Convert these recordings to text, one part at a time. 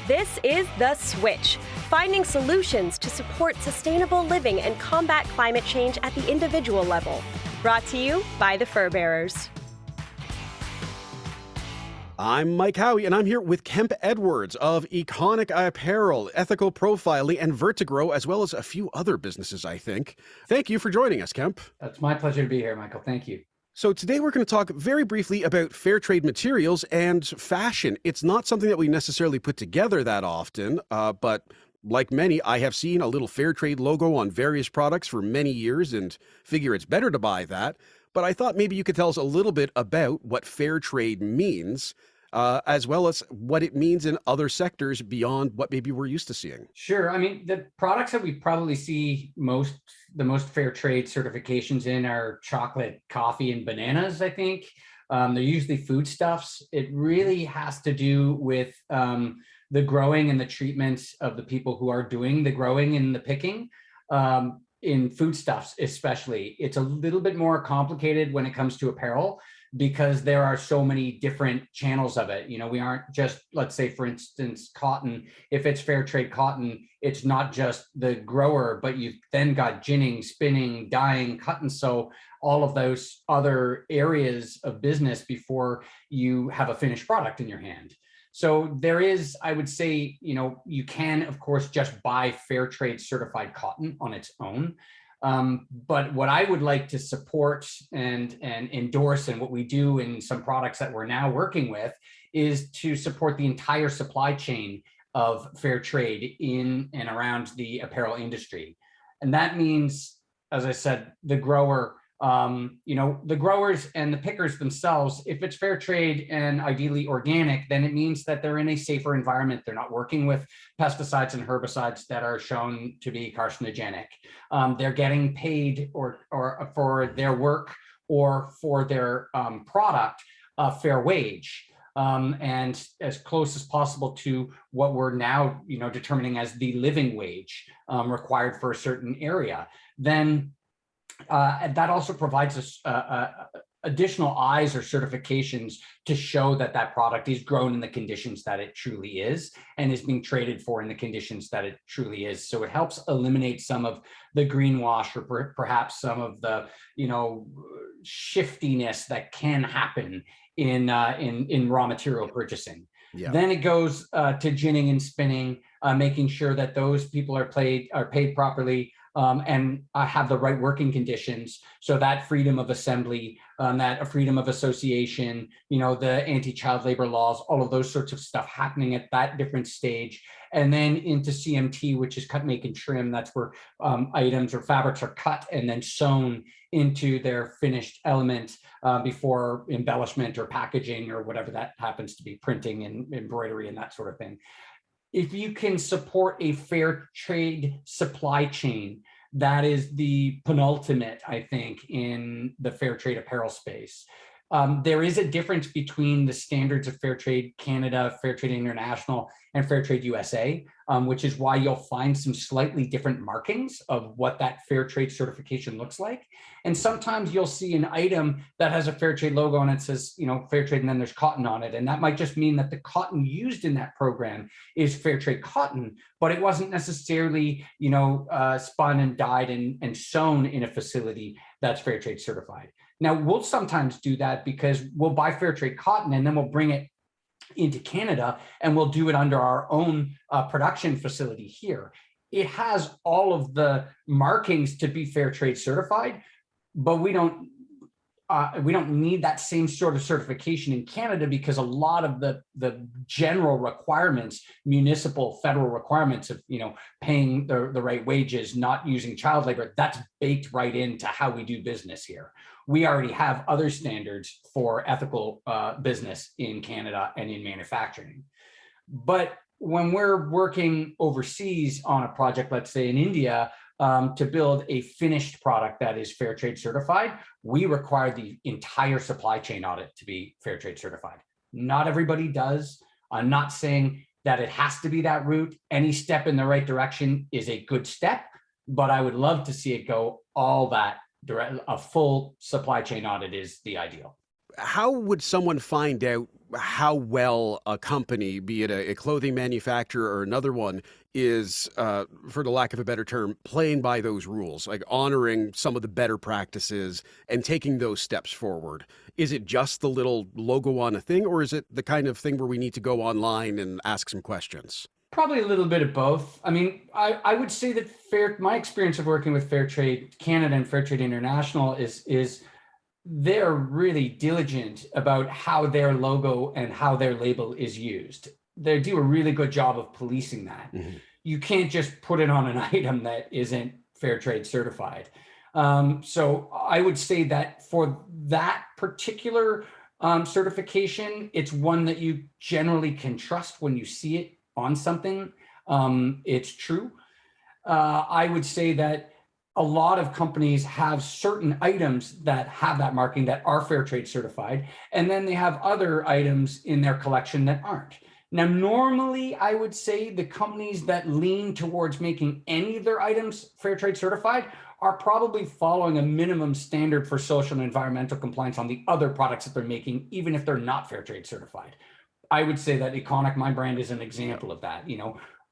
This is The Switch, finding solutions to support sustainable living and combat climate change at the individual level. Brought to you by the Fur Bearers. I'm Mike Howie, and I'm here with Kemp Edwards of Econic Apparel, Ethical Profiling, and Vertigro, as well as a few other businesses, I think. Thank you for joining us, Kemp. It's my pleasure to be here, Michael. Thank you. So today we're going to talk very briefly about fair trade materials and fashion. It's not something that we necessarily put together that often, but like many, I have seen a little fair trade logo on various products for many years and figure it's better to buy that. But I thought maybe you could tell us a little bit about what fair trade means, as well as what it means in other sectors beyond what maybe we're used to seeing. Sure. I mean, the products that we probably see the most fair trade certifications in are chocolate, coffee, and bananas, I think. They're usually foodstuffs. It really has to do with the growing and the treatments of the people who are doing the growing and the picking. In foodstuffs, especially. It's a little bit more complicated when it comes to apparel because there are so many different channels of it. You know, we aren't just, let's say, for instance, cotton. If it's fair trade cotton, it's not just the grower, but you've then got ginning, spinning, dyeing, cut and sew, all of those other areas of business before you have a finished product in your hand. So there is, I would say, you know, you can, of course, just buy fair trade certified cotton on its own. But what I would like to support and endorse, and what we do in some products that we're now working with, is to support the entire supply chain of fair trade in and around the apparel industry. And that means, as I said, the grower, the growers and the pickers themselves. If it's fair trade and ideally organic, then it means that they're in a safer environment. They're not working with pesticides and herbicides that are shown to be carcinogenic. They're getting paid or for their work or for their product a fair wage. And as close as possible to what we're now, determining as the living wage required for a certain area. Then and that also provides us additional eyes or certifications to show that that product is grown in the conditions that it truly is and is being traded for in the conditions that it truly is. So it helps eliminate some of the greenwash or perhaps some of the, shiftiness that can happen in raw material purchasing. Yeah. Then it goes to ginning and spinning, making sure that those people are paid properly. And have the right working conditions. So that freedom of assembly, that freedom of association, the anti-child labor laws, all of those sorts of stuff happening at that different stage. And then into CMT, which is cut, make, and trim. That's where items or fabrics are cut and then sewn into their finished element before embellishment or packaging or whatever that happens to be, printing and embroidery and that sort of thing. If you can support a fair trade supply chain, that is the penultimate, I think, in the fair trade apparel space. There is a difference between the standards of Fair Trade Canada, Fair Trade International, and Fair Trade USA, which is why you'll find some slightly different markings of what that fair trade certification looks like. And sometimes you'll see an item that has a fair trade logo and it says, fair trade, and then there's cotton on it. And that might just mean that the cotton used in that program is fair trade cotton, but it wasn't necessarily, spun and dyed and sewn in a facility that's fair trade certified. Now, we'll sometimes do that because we'll buy fair trade cotton and then we'll bring it into Canada and we'll do it under our own production facility here. It has all of the markings to be fair trade certified, but we don't need that same sort of certification in Canada because a lot of the general requirements, municipal, federal requirements of paying the right wages, not using child labor, that's baked right into how we do business here. We already have other standards for ethical business in Canada and in manufacturing. But when we're working overseas on a project, let's say in India, to build a finished product that is fair trade certified, we require the entire supply chain audit to be fair trade certified. Not everybody does. I'm not saying that it has to be that route. Any step in the right direction is a good step, but I would love to see it go all that direct. A full supply chain audit is the ideal. How would someone find out how well a company, be it a clothing manufacturer or another one, is, for the lack of a better term, playing by those rules, like honoring some of the better practices and taking those steps forward. Is it just the little logo on a thing, or is it the kind of thing where we need to go online and ask some questions? Probably a little bit of both. I mean, I would say that my experience of working with Fairtrade Canada and Fairtrade International is they're really diligent about how their logo and how their label is used. They do a really good job of policing that. Mm-hmm. You can't just put it on an item that isn't Fairtrade certified. So I would say that for that particular certification, it's one that you generally can trust when you see it on something. It's true. I would say that a lot of companies have certain items that have that marking that are Fairtrade certified, and then they have other items in their collection that aren't. Now, normally, I would say the companies that lean towards making any of their items Fairtrade certified are probably following a minimum standard for social and environmental compliance on the other products that they're making, even if they're not Fairtrade certified. I would say that Econic, my brand, is an example of that.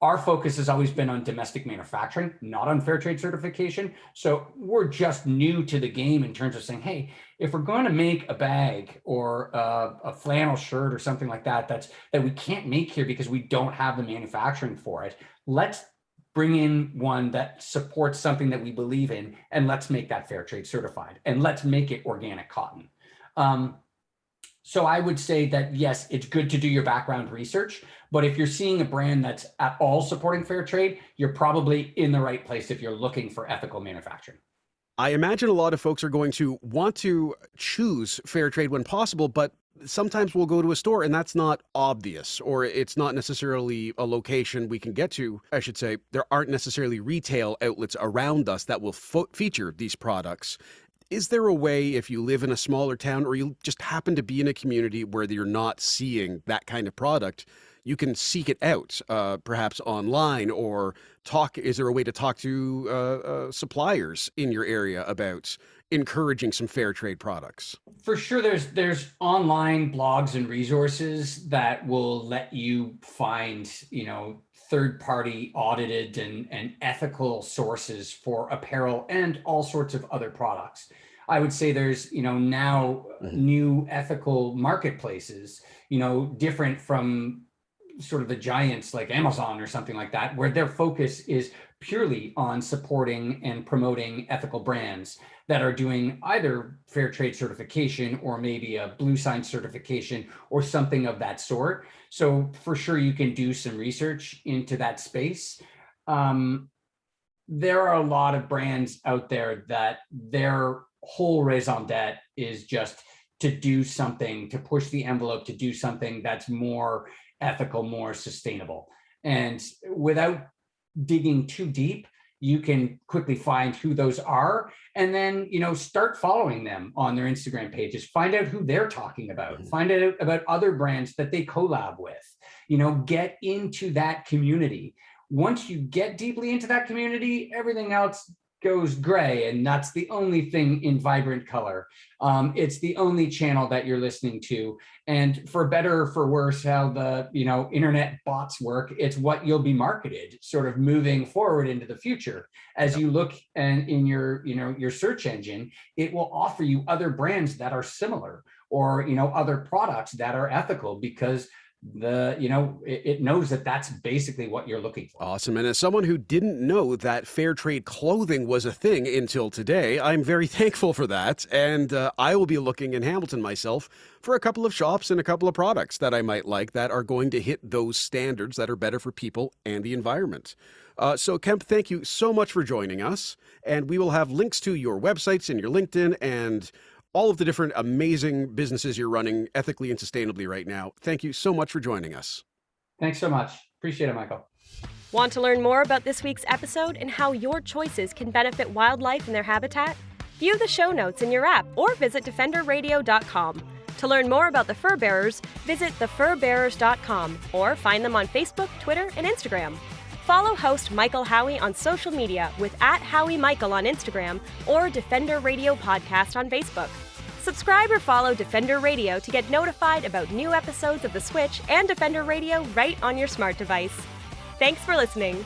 Our focus has always been on domestic manufacturing, not on Fairtrade certification. So we're just new to the game in terms of saying, hey, if we're going to make a bag or a flannel shirt or something like that, that we can't make here because we don't have the manufacturing for it, let's bring in one that supports something that we believe in, and let's make that Fairtrade certified, and let's make it organic cotton. So I would say that, yes, it's good to do your background research, but if you're seeing a brand that's at all supporting fair trade, you're probably in the right place if you're looking for ethical manufacturing. I imagine a lot of folks are going to want to choose fair trade when possible, but sometimes we'll go to a store and that's not obvious, or it's not necessarily a location we can get to. I should say there aren't necessarily retail outlets around us that will feature these products. Is there a way, if you live in a smaller town or you just happen to be in a community where you're not seeing that kind of product, you can seek it out, perhaps online, or talk? Is there a way to talk to suppliers in your area about encouraging some fair trade products? For sure, there's online blogs and resources that will let you find, third-party audited and ethical sources for apparel and all sorts of other products. I would say there's, now new ethical marketplaces, different from sort of the giants like Amazon or something like that, where their focus is purely on supporting and promoting ethical brands that are doing either fair trade certification or maybe a blue sign certification or something of that sort. So for sure, you can do some research into that space. There are a lot of brands out there that their whole raison d'etre is just to do something, to push the envelope, to do something that's more ethical, more sustainable. And without digging too deep, you can quickly find who those are, and then, start following them on their Instagram pages, find out who they're talking about, find out about other brands that they collab with, get into that community. Once you get deeply into that community, everything else goes gray, and that's the only thing in vibrant color. It's the only channel that you're listening to. And for better or for worse, how the internet bots work, it's what you'll be marketed sort of moving forward into the future. As you look and in your search engine, it will offer you other brands that are similar, or other products that are ethical, because it knows that that's basically what you're looking for. Awesome. And as someone who didn't know that fair trade clothing was a thing until today, I'm very thankful for that. And I will be looking in Hamilton myself for a couple of shops and a couple of products that I might like that are going to hit those standards that are better for people and the environment. So Kemp, thank you so much for joining us. And we will have links to your websites and your LinkedIn and all of the different amazing businesses you're running ethically and sustainably right now. Thank you so much for joining us. Thanks so much. Appreciate it, Michael. Want to learn more about this week's episode and how your choices can benefit wildlife and their habitat? View the show notes in your app or visit defenderradio.com. To learn more about the Fur Bearers, visit thefurbearers.com or find them on Facebook, Twitter, and Instagram. Follow host Michael Howie on social media with @HowieMichael on Instagram or Defender Radio Podcast on Facebook. Subscribe or follow Defender Radio to get notified about new episodes of The Switch and Defender Radio right on your smart device. Thanks for listening.